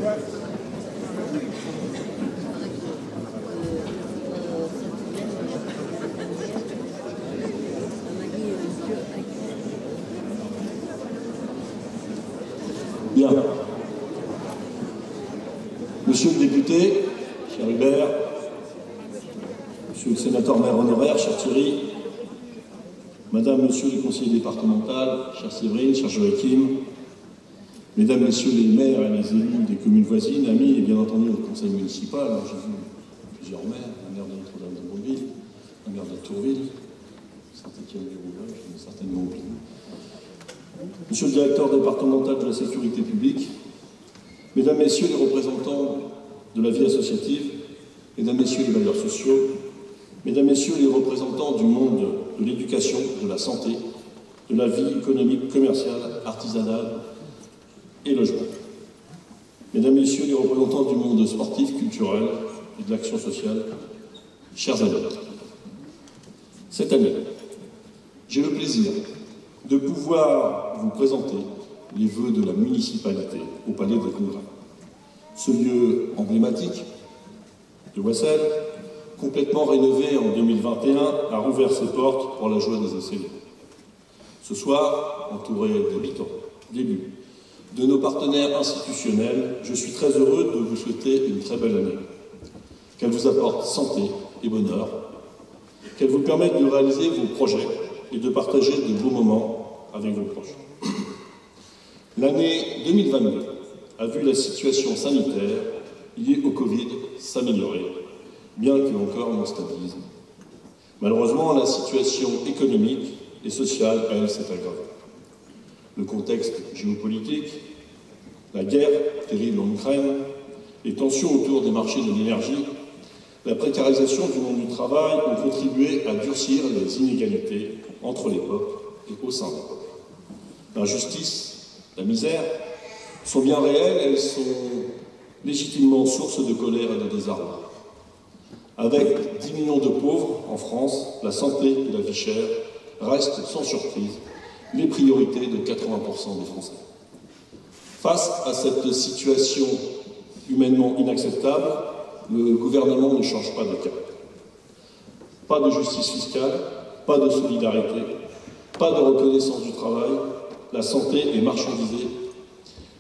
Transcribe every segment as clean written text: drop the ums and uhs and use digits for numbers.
Bien. Monsieur le député, cher Hubert, monsieur le sénateur maire honoraire, cher Thierry, madame, monsieur les conseillers départementaux, cher Séverine, cher Joachim, mesdames, messieurs les maires et les élus des communes voisines, amis et bien entendu le conseil municipal, j'ai vu plusieurs maires, la maire de Notre-Dame-de-Bonneville, la maire de Tourville, Saint-Étienne-du-Rouvray, je l'ai certainement oublié. Monsieur le directeur départemental de la sécurité publique, mesdames, messieurs les représentants de la vie associative, mesdames, messieurs les bailleurs sociaux, mesdames, messieurs les représentants du monde de l'éducation, de la santé, de la vie économique, commerciale, artisanale et logement. Mesdames, messieurs les représentants du monde sportif, culturel et de l'action sociale, chers amis, cette année, j'ai le plaisir de pouvoir vous présenter les vœux de la municipalité au Palais des Congrès. Ce lieu emblématique de Wessel, complètement rénové en 2021, a rouvert ses portes pour la joie des Océans. Ce soir, entouré d'habitants, d'élus, de nos partenaires institutionnels, je suis très heureux de vous souhaiter une très belle année. Qu'elle vous apporte santé et bonheur, qu'elle vous permette de réaliser vos projets et de partager de beaux moments avec vos proches. L'année 2022 a vu la situation sanitaire liée au Covid s'améliorer, bien que encore non stabilisée. Malheureusement, la situation économique et sociale, elle, s'est aggravée. Le contexte géopolitique, la guerre terrible en Ukraine, les tensions autour des marchés de l'énergie, la précarisation du monde du travail ont contribué à durcir les inégalités entre les peuples et au sein des peuples. L'injustice, la misère sont bien réelles, elles sont légitimement source de colère et de désarroi. Avec 10 millions de pauvres en France, la santé et la vie chère restent sans surprise les priorités de 80% des Français. Face à cette situation humainement inacceptable, le gouvernement ne change pas de cap. Pas de justice fiscale, pas de solidarité, pas de reconnaissance du travail, la santé est marchandisée,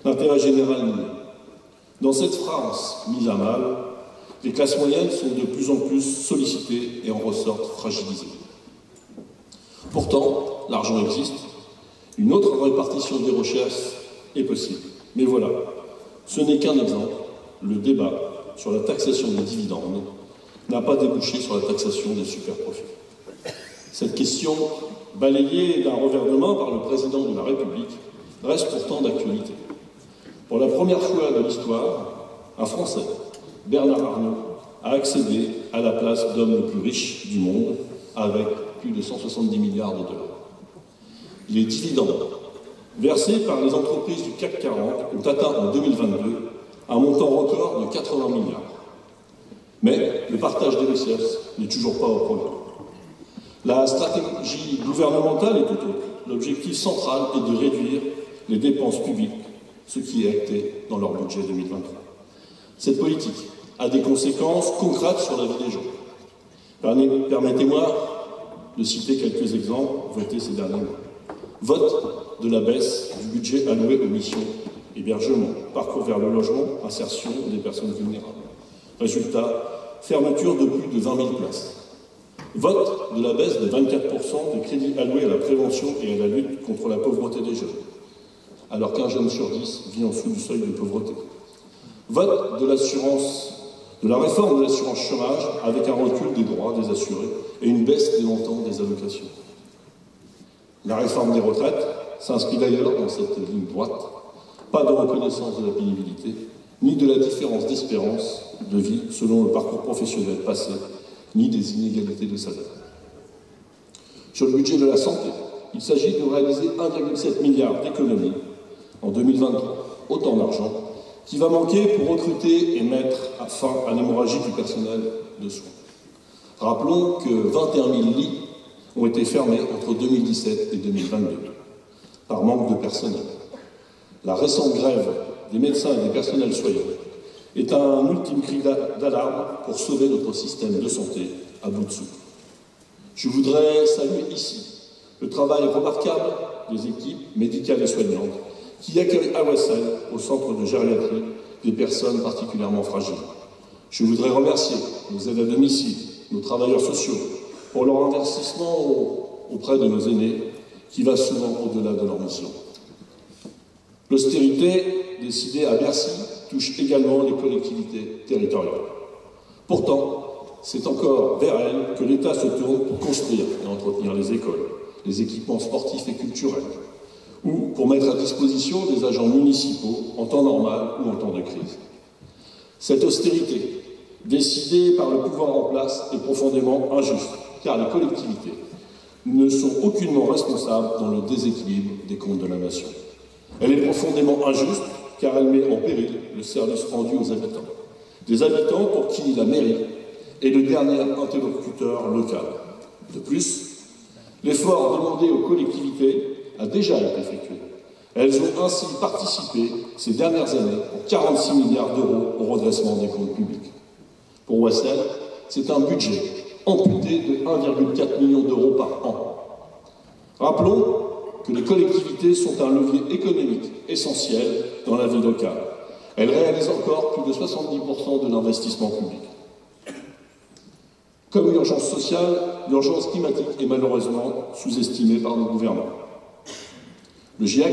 l'intérêt général nié. Dans cette France mise à mal, les classes moyennes sont de plus en plus sollicitées et en ressortent fragilisées. Pourtant, l'argent existe, une autre répartition des recherches est possible. Mais voilà, ce n'est qu'un exemple. Le débat sur la taxation des dividendes n'a pas débouché sur la taxation des superprofits. Cette question, balayée d'un revers de main par le président de la République, reste pourtant d'actualité. Pour la première fois de l'histoire, un Français, Bernard Arnault, a accédé à la place d'homme le plus riche du monde avec plus de 170 milliards de dollars. Les dividendes versés par les entreprises du CAC 40 ont atteint en 2022 un montant record de 80 milliards. Mais le partage des richesses n'est toujours pas au programme. La stratégie gouvernementale est tout autre. L'objectif central est de réduire les dépenses publiques, ce qui est acté dans leur budget 2023. Cette politique a des conséquences concrètes sur la vie des gens. Permettez-moi de citer quelques exemples votés ces derniers mois. Vote de la baisse du budget alloué aux missions hébergement, parcours vers le logement, insertion des personnes vulnérables. Résultat, fermeture de plus de 20 000 places. Vote de la baisse de 24% des crédits alloués à la prévention et à la lutte contre la pauvreté des jeunes, alors qu'un jeune sur 10 vit en dessous du seuil de pauvreté. Vote de la réforme de l'assurance chômage avec un recul des droits des assurés et une baisse des montants des allocations. La réforme des retraites s'inscrit d'ailleurs dans cette ligne droite. Pas de reconnaissance de la pénibilité, ni de la différence d'espérance de vie selon le parcours professionnel passé, ni des inégalités de salaire. Sur le budget de la santé, il s'agit de réaliser 1,7 milliard d'économies en 2023, autant d'argent qui va manquer pour recruter et mettre fin à l'hémorragie du personnel de soins. Rappelons que 21 000 lits ont été fermés entre 2017 et 2022, par manque de personnel. La récente grève des médecins et des personnels soignants est un ultime cri d'alarme pour sauver notre système de santé à bout de souffle. Je voudrais saluer ici le travail remarquable des équipes médicales et soignantes qui accueillent à Wessel, au centre de gériatrie, des personnes particulièrement fragiles. Je voudrais remercier nos aides à domicile, nos travailleurs sociaux, pour leur investissement auprès de nos aînés, qui va souvent au-delà de leur mission. L'austérité décidée à Bercy touche également les collectivités territoriales. Pourtant, c'est encore vers elles que l'État se tourne pour construire et entretenir les écoles, les équipements sportifs et culturels, ou pour mettre à disposition des agents municipaux en temps normal ou en temps de crise. Cette austérité, décidée par le pouvoir en place, est profondément injuste, car les collectivités ne sont aucunement responsables dans le déséquilibre des comptes de la nation. Elle est profondément injuste, car elle met en péril le service rendu aux habitants. Des habitants pour qui la mairie est le dernier interlocuteur local. De plus, l'effort demandé aux collectivités a déjà été effectué. Elles ont ainsi participé ces dernières années pour 46 milliards d'euros au redressement des comptes publics. Pour Wessel, c'est un budget amputé de 1,4 million d'euros par an. Rappelons que les collectivités sont un levier économique essentiel dans la vie locale. Elles réalisent encore plus de 70% de l'investissement public. Comme l'urgence sociale, l'urgence climatique est malheureusement sous-estimée par nos gouvernants. Le GIEC,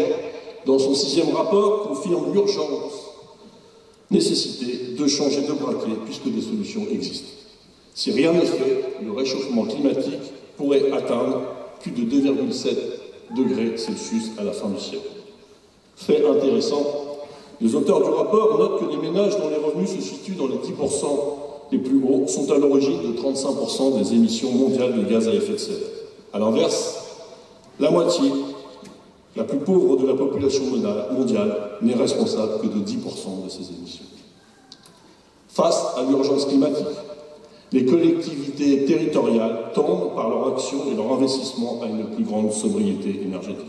dans son 6e rapport, confirme l'urgence nécessité de changer de braquet puisque des solutions existent. Si rien n'est fait, le réchauffement climatique pourrait atteindre plus de 2,7 degrés Celsius à la fin du siècle. Fait intéressant, les auteurs du rapport notent que les ménages dont les revenus se situent dans les 10% les plus hauts sont à l'origine de 35% des émissions mondiales de gaz à effet de serre. A l'inverse, la moitié, la plus pauvre de la population mondiale, n'est responsable que de 10% de ces émissions. Face à l'urgence climatique, les collectivités territoriales tendent par leur action et leur investissement à une plus grande sobriété énergétique.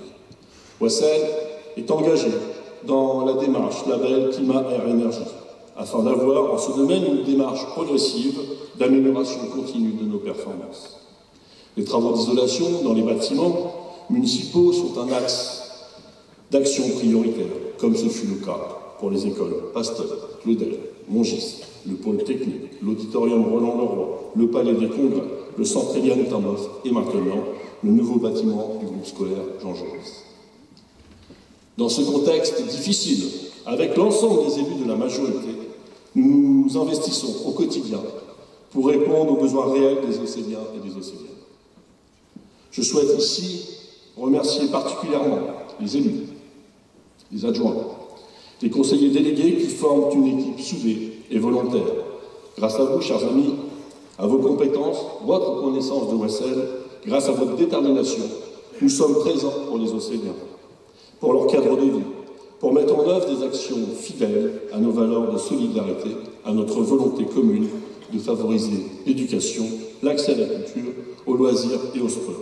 Wessel est engagé dans la démarche label Climat, Air, Énergie, afin d'avoir en ce domaine une démarche progressive d'amélioration continue de nos performances. Les travaux d'isolation dans les bâtiments municipaux sont un axe d'action prioritaire, comme ce fut le cas pour les écoles Pasteur, Claudel, Mongis, le pôle technique, l'auditorium Roland-Leroy, le palais des congrès, le centre Éliane Tambos et maintenant le nouveau bâtiment du groupe scolaire Jean Jaurès. Dans ce contexte difficile, avec l'ensemble des élus de la majorité, nous investissons au quotidien pour répondre aux besoins réels des Océliens et des Océliennes. Je souhaite ici remercier particulièrement les élus, les adjoints, les conseillers délégués qui forment une équipe soudée et volontaire. Grâce à vous, chers amis, à vos compétences, votre connaissance de Wessel, grâce à votre détermination, nous sommes présents pour les Océliens, pour leur cadre de vie, pour mettre en œuvre des actions fidèles à nos valeurs de solidarité, à notre volonté commune de favoriser l'éducation, l'accès à la culture, aux loisirs et au sport.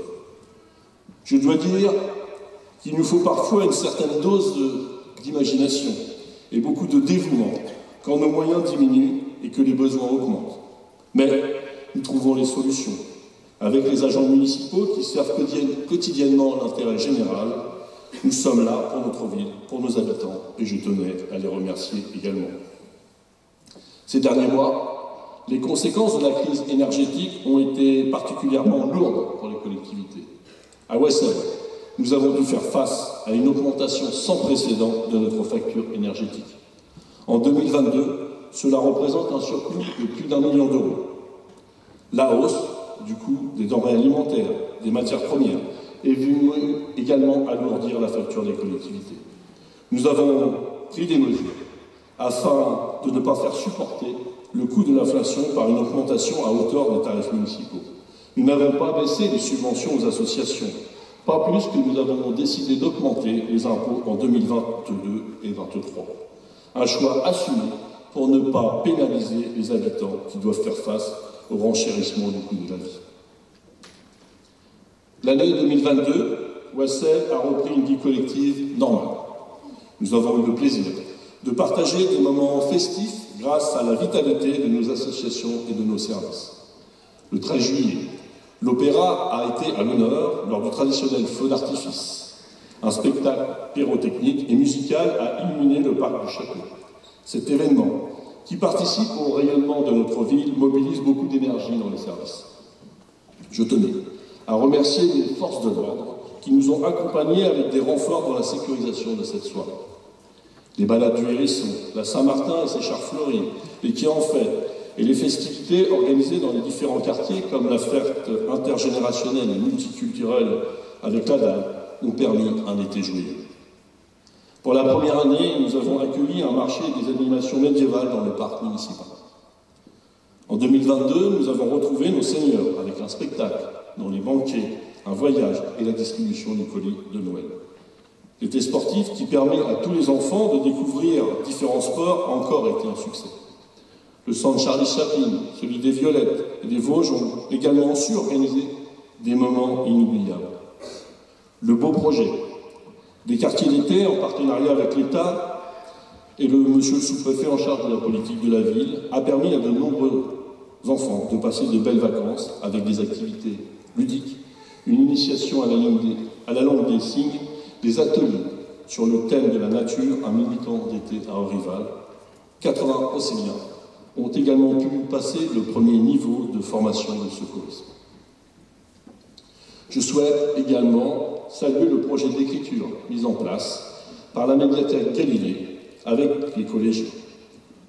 Je dois dire qu'il nous faut parfois une certaine dose d'imagination et beaucoup de dévouement quand nos moyens diminuent et que les besoins augmentent. Mais nous trouvons les solutions. Avec les agents municipaux qui servent quotidiennement l'intérêt général, nous sommes là pour notre ville, pour nos habitants, et je tenais à les remercier également. Ces derniers mois, les conséquences de la crise énergétique ont été particulièrement lourdes pour les collectivités. À Wessel, nous avons dû faire face à une augmentation sans précédent de notre facture énergétique. En 2022, cela représente un surcoût de plus d'1 million d'euros. La hausse du coût des denrées alimentaires, des matières premières, est venue également alourdir la facture des collectivités. Nous avons pris des mesures afin de ne pas faire supporter le coût de l'inflation par une augmentation à hauteur des tarifs municipaux. Nous n'avons pas baissé les subventions aux associations, pas plus que nous avons décidé d'augmenter les impôts en 2022 et 2023. Un choix assumé pour ne pas pénaliser les habitants qui doivent faire face au renchérissement du coût de la vie. L'année 2022, Wessel a repris une vie collective normale. Nous avons eu le plaisir de partager des moments festifs grâce à la vitalité de nos associations et de nos services. Le 13 juillet, l'opéra a été à l'honneur lors du traditionnel feu d'artifice. Un spectacle pyrotechnique et musical a illuminé le parc du château. Cet événement, qui participe au rayonnement de notre ville, mobilise beaucoup d'énergie dans les services. Je tenais à remercier les forces de l'ordre qui nous ont accompagnés avec des renforts dans la sécurisation de cette soirée. Les balades du Hérisson, la Saint-Martin et ses chars fleuris, les quais en fête et les festivités organisées dans les différents quartiers, comme la fête intergénérationnelle et multiculturelle avec la dalle, ont permis un été joyeux. Pour la première année, nous avons accueilli un marché et des animations médiévales dans le parc municipal. En 2022, nous avons retrouvé nos seigneurs avec un spectacle, dans les banquets, un voyage et la distribution du colis de Noël. L'été sportif qui permet à tous les enfants de découvrir différents sports a encore été un succès. Le centre Charlie Chaplin, celui des Violettes et des Vosges ont également su organiser des moments inoubliables. Le beau projet des quartiers d'été en partenariat avec l'État et monsieur le sous-préfet en charge de la politique de la ville a permis à de nombreux enfants de passer de belles vacances avec des activités ludiques, une initiation à la langue des signes, des ateliers sur le thème de la nature, un militant d'été à Orival. 80 Océliens ont également pu passer le premier niveau de formation de secourisme. Je souhaite également saluer le projet d'écriture mis en place par la médiathèque Galilée avec les collégiens.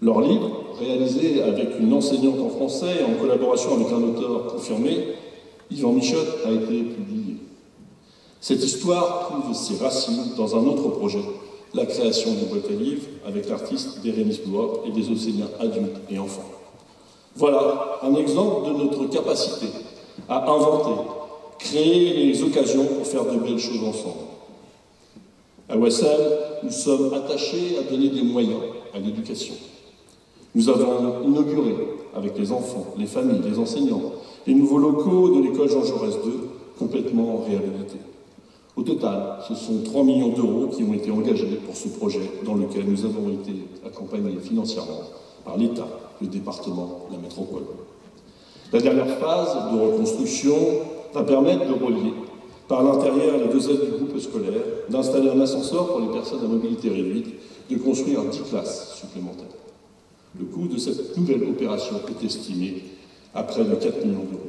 Leur livre, réalisé avec une enseignante en français et en collaboration avec un auteur confirmé, Yvan Michotte, a été publié. Cette histoire trouve ses racines dans un autre projet, la création d'une boîte à livres avec l'artiste Bérénice Blois et des Océliens adultes et enfants. Voilà un exemple de notre capacité à inventer, créer les occasions pour faire de belles choses ensemble. À Wessel, nous sommes attachés à donner des moyens à l'éducation. Nous avons inauguré, avec les enfants, les familles, les enseignants, les nouveaux locaux de l'école Jean Jaurès II, complètement réhabilités. Au total, ce sont 3 millions d'euros qui ont été engagés pour ce projet dans lequel nous avons été accompagnés financièrement par l'État, le département, la métropole. La dernière phase de reconstruction va permettre de relier par l'intérieur les deux ailes du groupe scolaire, d'installer un ascenseur pour les personnes à mobilité réduite, de construire 10 classes supplémentaires. Le coût de cette nouvelle opération est estimé à près de 4 millions d'euros.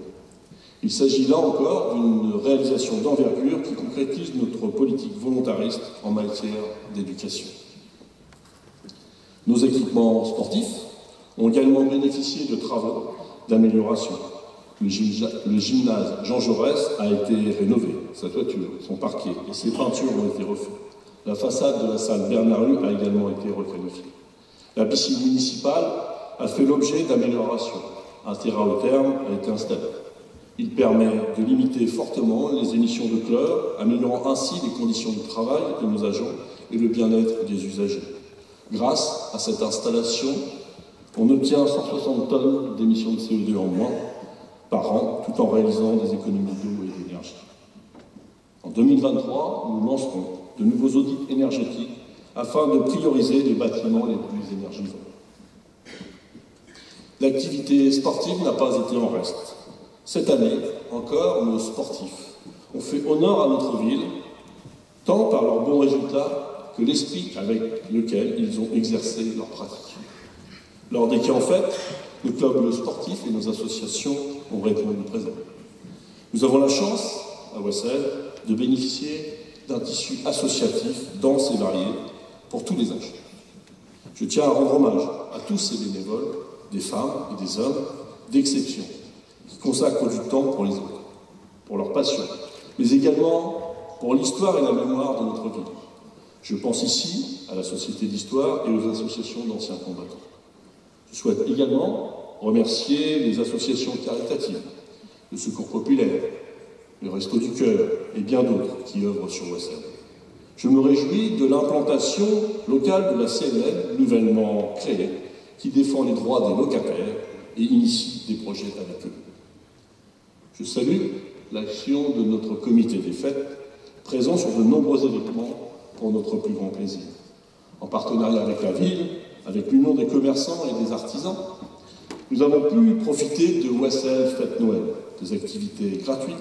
Il s'agit là encore d'une réalisation d'envergure qui concrétise notre politique volontariste en matière d'éducation. Nos équipements sportifs ont également bénéficié de travaux d'amélioration. Le gymnase Jean Jaurès a été rénové, sa toiture, son parquet et ses peintures ont été refaites. La façade de la salle Bernard-Hue a également été requalifiée. La piscine municipale a fait l'objet d'améliorations. Un terrain au terme a été installé. Il permet de limiter fortement les émissions de chlore, améliorant ainsi les conditions de travail de nos agents et le bien-être des usagers. Grâce à cette installation, on obtient 160 tonnes d'émissions de CO2 en moins par an, tout en réalisant des économies d'eau et d'énergie. En 2023, nous lancerons de nouveaux audits énergétiques afin de prioriser les bâtiments les plus énergivores. L'activité sportive n'a pas été en reste. Cette année, encore, nos sportifs ont fait honneur à notre ville, tant par leurs bons résultats que l'esprit avec lequel ils ont exercé leur pratique. Lors des quais en fête, nos clubs sportifs et nos associations ont répondu présent. Nous avons la chance, à Wessel, de bénéficier d'un tissu associatif dense et varié pour tous les âges. Je tiens à rendre hommage à tous ces bénévoles, des femmes et des hommes d'exception, qui consacrent du temps pour les autres, pour leur passion, mais également pour l'histoire et la mémoire de notre ville. Je pense ici à la Société d'Histoire et aux associations d'anciens combattants. Je souhaite également remercier les associations caritatives, le Secours populaire, le Resto du Cœur et bien d'autres qui œuvrent sur Wessel. Je me réjouis de l'implantation locale de la CNL, nouvellement créée, qui défend les droits des locataires et initie des projets avec eux. Je salue l'action de notre comité des fêtes, présent sur de nombreux événements pour notre plus grand plaisir. En partenariat avec la ville, avec l'Union des commerçants et des artisans, nous avons pu profiter de Wassel Fête Noël, des activités gratuites,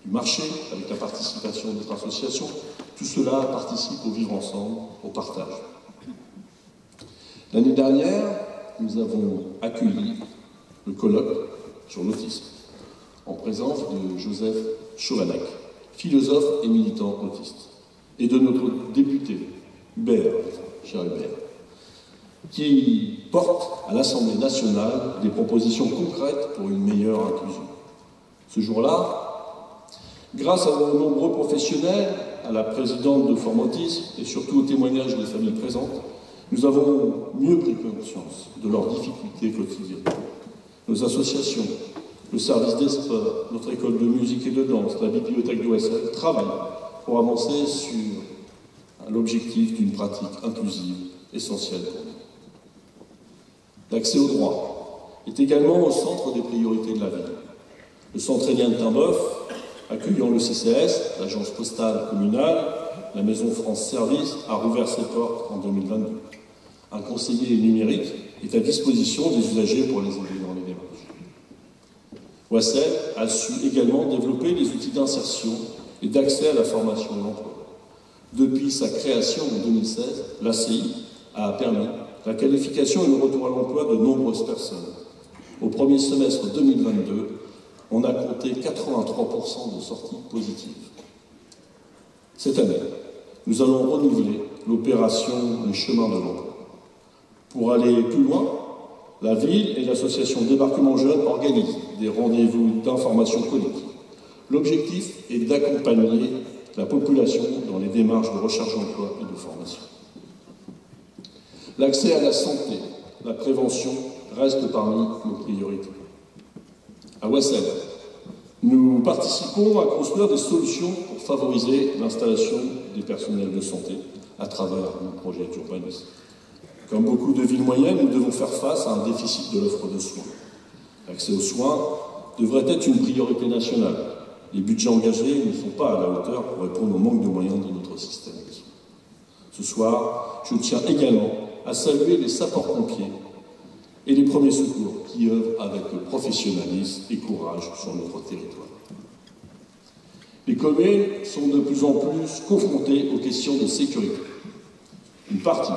du marché avec la participation d'autres associations. Tout cela participe au vivre ensemble, au partage. L'année dernière, nous avons accueilli le colloque sur l'autisme, en présence de Joseph Chovanec, philosophe et militant autiste, et de notre député, Hubert, cher Hubert, qui porte à l'Assemblée nationale des propositions concrètes pour une meilleure inclusion. Ce jour-là, grâce à nos nombreux professionnels, à la présidente de Forum Autisme et surtout au témoignage des familles présentes, nous avons mieux pris conscience de leurs difficultés quotidiennes. Nos associations, le service des sports, notre école de musique et de danse, la bibliothèque de Wassel travaillent pour avancer sur l'objectif d'une pratique inclusive essentielle pour nous. L'accès au droit est également au centre des priorités de la ville. Le centre Éliane de Tinboeuf, accueillant le CCS, l'agence postale communale, la Maison France Service, a rouvert ses portes en 2022. Un conseiller numérique est à disposition des usagers pour les aider dans les démarches. Wassel a su également développer les outils d'insertion et d'accès à la formation et l'emploi. Depuis sa création en 2016, l'ACI a permis la qualification et le retour à l'emploi de nombreuses personnes. Au premier semestre 2022, on a compté 83% de sorties positives. Cette année, nous allons renouveler l'opération Les Chemins de l'Emploi. Pour aller plus loin, la ville et l'association Débarquement Jeunes organisent des rendez-vous d'information collective. L'objectif est d'accompagner la population dans les démarches de recherche d'emploi et de formation. L'accès à la santé, la prévention restent parmi nos priorités. À Wassel, nous participons à construire des solutions pour favoriser l'installation des personnels de santé à travers nos projets d'urbanisme. Comme beaucoup de villes moyennes, nous devons faire face à un déficit de l'offre de soins. L'accès aux soins devrait être une priorité nationale. Les budgets engagés ne sont pas à la hauteur pour répondre au manque de moyens de notre système de soins. Ce soir, je tiens également à saluer les sapeurs-pompiers et les premiers secours qui œuvrent avec professionnalisme et courage sur notre territoire. Les communes sont de plus en plus confrontées aux questions de sécurité. Une partie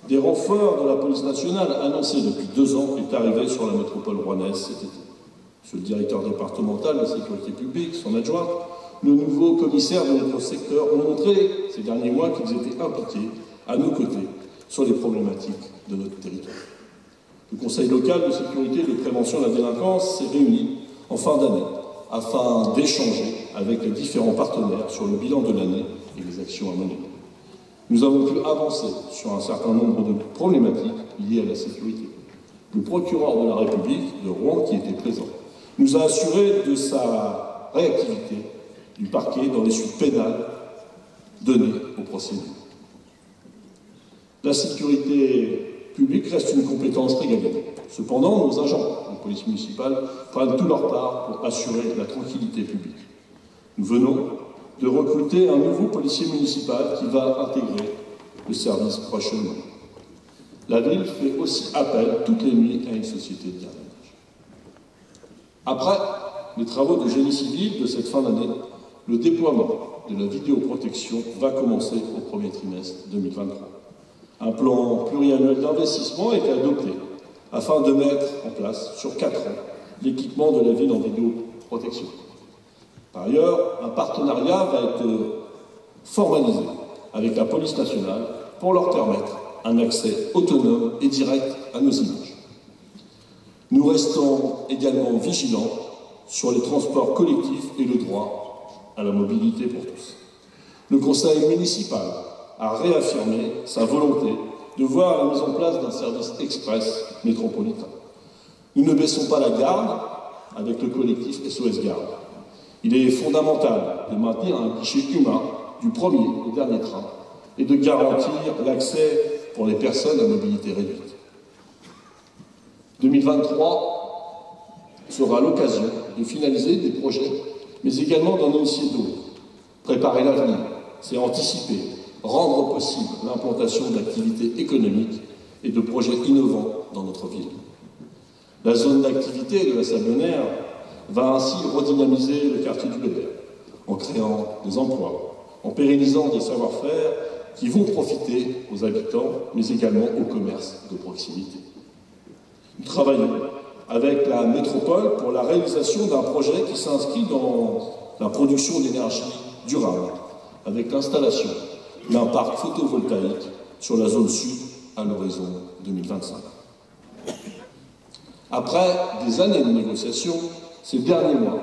des renforts de la police nationale annoncés depuis 2 ans est arrivée sur la métropole rouennaise cet été. Monsieur le directeur départemental de la sécurité publique, son adjoint, le nouveau commissaire de notre secteur ont montré ces derniers mois qu'ils étaient impliqués à nos côtés sur les problématiques de notre territoire. Le Conseil local de sécurité et de prévention de la délinquance s'est réuni en fin d'année afin d'échanger avec les différents partenaires sur le bilan de l'année et les actions à mener. Nous avons pu avancer sur un certain nombre de problématiques liées à la sécurité. Le procureur de la République de Rouen, qui était présent, nous a assuré de sa réactivité du parquet dans les suites pénales données aux procédures. La sécurité publique reste une compétence régalienne. Cependant, nos agents de police municipale prennent tout leur part pour assurer la tranquillité publique. Nous venons de recruter un nouveau policier municipal qui va intégrer le service prochainement. La ville fait aussi appel toutes les nuits à une société de gardiennage. Après les travaux de génie civil de cette fin d'année, le déploiement de la vidéoprotection va commencer au premier trimestre 2023. Un plan pluriannuel d'investissement a été adopté afin de mettre en place sur 4 ans l'équipement de la ville en vidéoprotection. Par ailleurs, un partenariat va être formalisé avec la police nationale pour leur permettre un accès autonome et direct à nos images. Nous restons également vigilants sur les transports collectifs et le droit à la mobilité pour tous. Le conseil municipal a réaffirmé sa volonté de voir la mise en place d'un service express métropolitain. Nous ne baissons pas la garde avec le collectif SOS Garde. Il est fondamental de maintenir un guichet humain du premier au dernier train et de garantir l'accès pour les personnes à mobilité réduite. 2023 sera l'occasion de finaliser des projets, mais également d'en initier d'autres. Préparer l'avenir, c'est anticiper rendre possible l'implantation d'activités économiques et de projets innovants dans notre ville. La zone d'activité de la Sablonnière va ainsi redynamiser le quartier du Bel-Air, en créant des emplois, en pérennisant des savoir-faire qui vont profiter aux habitants, mais également au commerce de proximité. Nous travaillons avec la métropole pour la réalisation d'un projet qui s'inscrit dans la production d'énergie durable, avec l'installation d'un parc photovoltaïque sur la zone sud à l'horizon 2025. Après des années de négociations, ces derniers mois,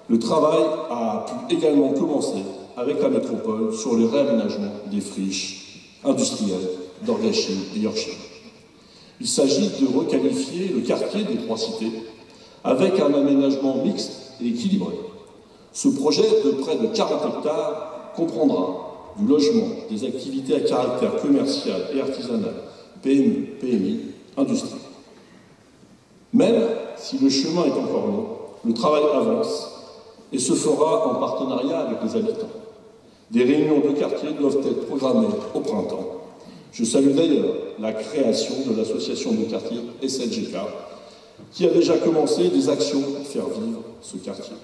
le travail a pu également commencer avec la métropole sur le réaménagement des friches industrielles d'Orgachine et Yorkshire. Il s'agit de requalifier le quartier des Trois Cités avec un aménagement mixte et équilibré. Ce projet de près de 40 hectares comprendra du logement, des activités à caractère commercial et artisanal, PME, PMI, industrie. Même si le chemin est encore long, le travail avance et se fera en partenariat avec les habitants. Des réunions de quartier doivent être programmées au printemps. Je salue d'ailleurs la création de l'association de quartier SLGK, qui a déjà commencé des actions pour faire vivre ce quartier.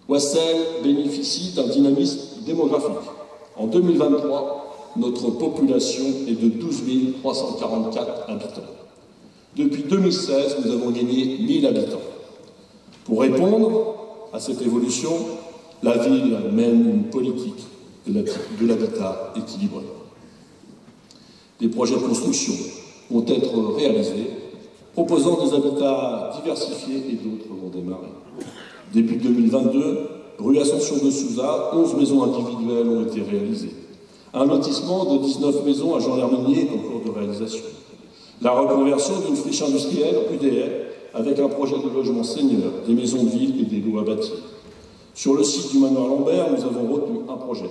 Ouassel bénéficie d'un dynamisme démographique. En 2023, notre population est de 12 344 habitants. Depuis 2016, nous avons gagné 1000 habitants. Pour répondre à cette évolution, la ville mène une politique de l'habitat équilibré. Des projets de construction vont être réalisés, proposant des habitats diversifiés et d'autres vont démarrer. Début 2022, rue Ascension de Souza, 11 maisons individuelles ont été réalisées. Un lotissement de 19 maisons à Jean-l'Herminier est en cours de réalisation. La reconversion d'une friche industrielle UDR avec un projet de logement senior, des maisons de ville et des lots à bâtir. Sur le site du manoir Lambert, nous avons retenu un projet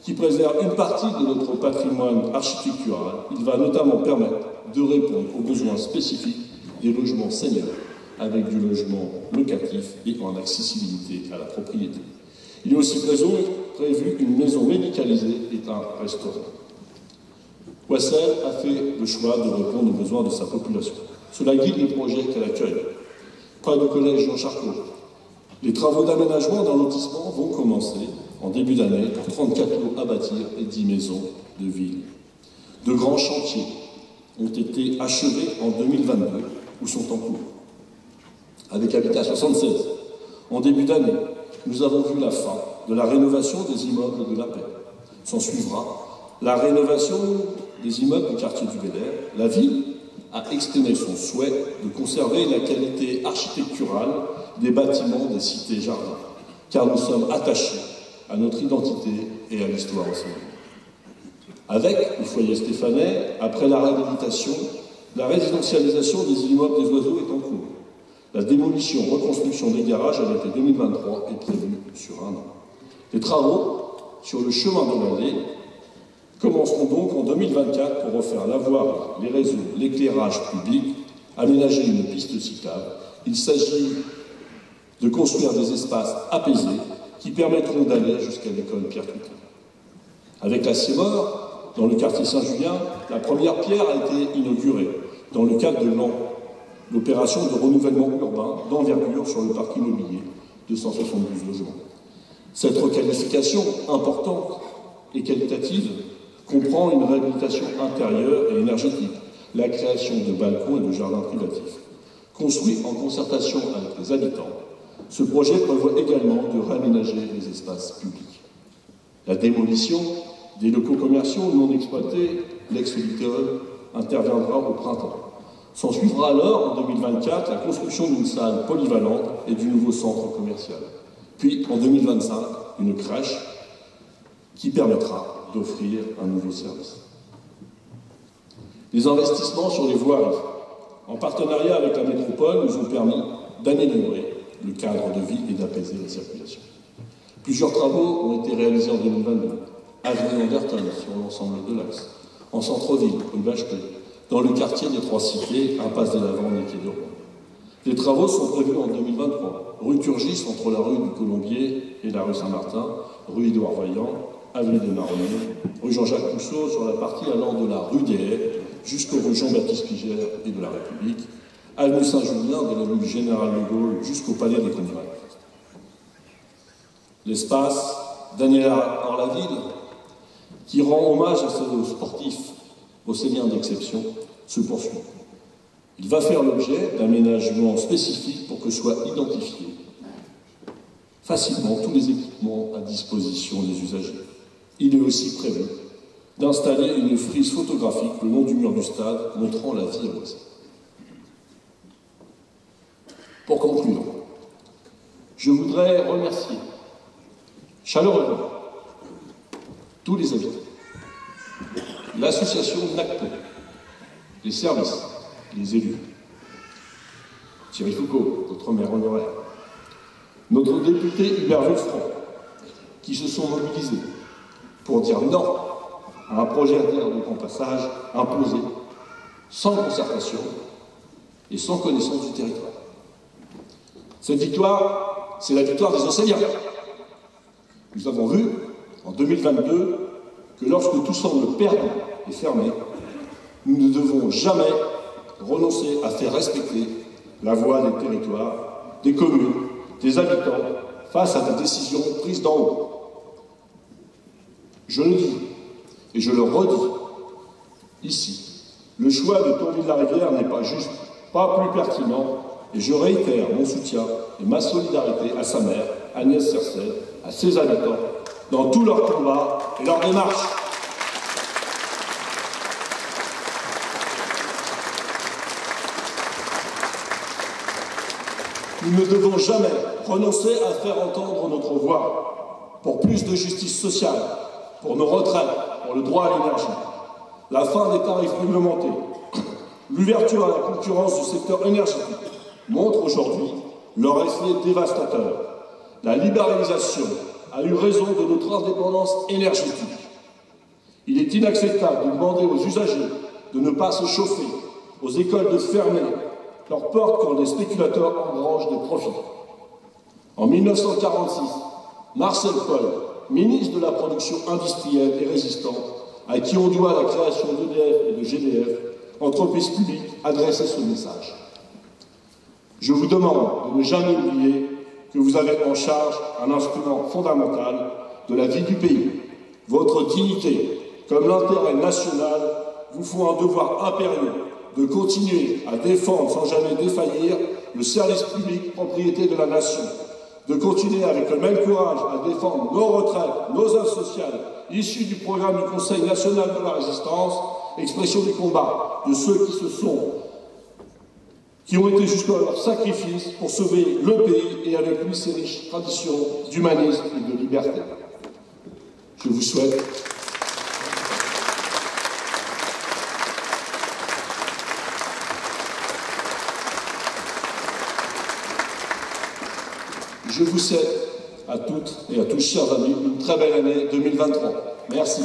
qui préserve une partie de notre patrimoine architectural. Il va notamment permettre de répondre aux besoins spécifiques des logements seniors avec du logement locatif et en accessibilité à la propriété. Il est aussi prévu une maison médicalisée et un restaurant. Ouassel a fait le choix de répondre aux besoins de sa population. Cela guide les projets qu'elle accueille. Près du collège Jean Charcot, les travaux d'aménagement d'un lotissement vont commencer en début d'année pour 34 lots à bâtir et 10 maisons de ville. De grands chantiers ont été achevés en 2022 ou sont en cours. Avec Habitat 76, en début d'année, nous avons vu la fin de la rénovation des immeubles de la paix. S'en suivra la rénovation des immeubles du quartier du Bel-Air. La ville a exprimé son souhait de conserver la qualité architecturale des bâtiments des cités-jardins, car nous sommes attachés à notre identité et à l'histoire ensemble. Avec le foyer Stéphanais, après la réhabilitation, la résidentialisation des immeubles des Oiseaux est en cours. La démolition-reconstruction des garages à l'été 2023 est prévue sur un an. Les travaux sur le chemin de l'Allée commenceront donc en 2024 pour refaire la voirie, les réseaux, l'éclairage public, aménager une piste cyclable. Il s'agit de construire des espaces apaisés qui permettront d'aller jusqu'à l'école Pierre Coutin. Avec la CIEMOR, dans le quartier Saint-Julien, la première pierre a été inaugurée dans le cadre de l'opération de renouvellement urbain d'envergure sur le parc immobilier de 172 logements. Cette requalification importante et qualitative comprend une réhabilitation intérieure et énergétique, la création de balcons et de jardins privatifs. Construit en concertation avec les habitants, ce projet prévoit également de réaménager les espaces publics. La démolition des locaux commerciaux non exploités, l'ex-Littéole, interviendra au printemps. S'en suivra alors, en 2024, la construction d'une salle polyvalente et du nouveau centre commercial. Puis, en 2025, une crèche qui permettra d'offrir un nouveau service. Les investissements sur les voiries, en partenariat avec la métropole, nous ont permis d'améliorer le cadre de vie et d'apaiser la circulation. Plusieurs travaux ont été réalisés en 2022. Avenue Anderton sur l'ensemble de l'axe, en centre-ville, rue Bacheteux, dans le quartier des Trois Cités, impasse des Lavandes et quai de Rouen. Les travaux sont prévus en 2023. Rue Turgis, entre la rue du Colombier et la rue Saint-Martin, rue Édouard Vaillant, avenue des Marronniers, rue Jean-Jacques Rousseau sur la partie allant de la rue des Haies jusqu'aux rues Jean-Baptiste Pigère et de la République, avenue Saint-Julien de l'avenue du Général de Gaulle jusqu'au Palais des Congrès. L'espace Daniela Orlaville, qui rend hommage à ces sportifs océaniens d'exception, se poursuit. Il va faire l'objet d'aménagements spécifiques pour que soient identifiés facilement tous les équipements à disposition des usagers. Il est aussi prévu d'installer une frise photographique le long du mur du stade montrant la vie à Oise. Pour conclure, je voudrais remercier chaleureusement tous les habitants, l'association NACPO, les services, les élus, Thierry Foucault, notre maire honoraire, notre député Hubert Geoffroy, qui se sont mobilisés pour dire non à un projet d'aire de grand passage imposé sans concertation et sans connaissance du territoire. Cette victoire, c'est la victoire des Océaniens. Nous avons vu, en 2022, que lorsque tout semble perdu et fermé, nous ne devons jamais renoncer à faire respecter la voix des territoires, des communes, des habitants, face à des décisions prises d'en haut. Je le dis, et je le redis, ici, le choix de Tourville-la-Rivière n'est pas juste, pas plus pertinent, et je réitère mon soutien et ma solidarité à sa mère, Agnès Cercel, à ses habitants, dans tous leurs combats et leurs démarches. Nous ne devons jamais renoncer à faire entendre notre voix pour plus de justice sociale, pour nos retraites, pour le droit à l'énergie, la fin des tarifs réglementés, l'ouverture à la concurrence du secteur énergétique montre aujourd'hui leur effet dévastateur. La libéralisation a eu raison de notre indépendance énergétique. Il est inacceptable de demander aux usagers de ne pas se chauffer, aux écoles de fermer leurs portes quand les spéculateurs engrangent des profits. En 1946, Marcel Paul, ministre de la production industrielle et résistante, à qui on doit la création d'EDF et de GDF, entreprises publiques, adressait ce message. Je vous demande de ne jamais oublier que vous avez en charge un instrument fondamental de la vie du pays. Votre dignité, comme l'intérêt national, vous font un devoir impérieux de continuer à défendre sans jamais défaillir le service public propriété de la nation, de continuer avec le même courage à défendre nos retraites, nos aides sociales, issues du programme du Conseil national de la résistance, expression du combat de ceux qui ont été jusqu'à leur sacrifice pour sauver le pays et avec lui ses riches traditions d'humanisme et de liberté. Je vous souhaite à toutes et à tous, chers amis, une très belle année 2023. Merci.